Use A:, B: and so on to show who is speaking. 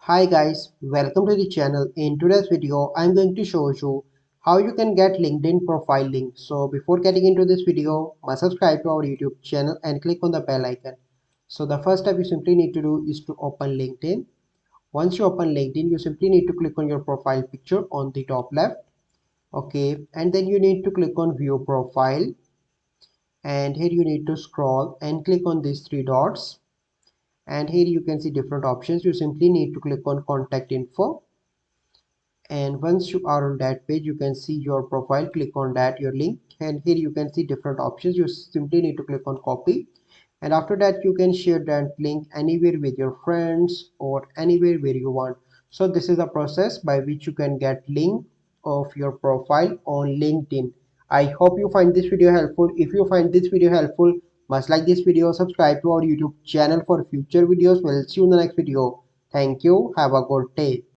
A: Hi guys, welcome to the channel. In today's video, I'm going to show you how you can get LinkedIn profile link. So before getting into this video, must subscribe to our YouTube channel and click on the bell icon. So the first step you simply need to do is to open LinkedIn. Once you open LinkedIn, you simply need to click on your profile picture on the top left. Okay, and then you need to click on view profile, and here you need to scroll and click on these three dots, and here you can see different options. You simply need to click on contact info, and once you are on that page you can see your profile. Click on that your link, and here you can see different options. You simply need to click on copy, and after that you can share that link anywhere with your friends or anywhere where you want. So this is the process by which you can get link of your profile on LinkedIn. I hope you find this video helpful. If you find this video helpful, must like this video, subscribe to our YouTube channel for future videos. We'll see you in the next video. Thank you, have a good day.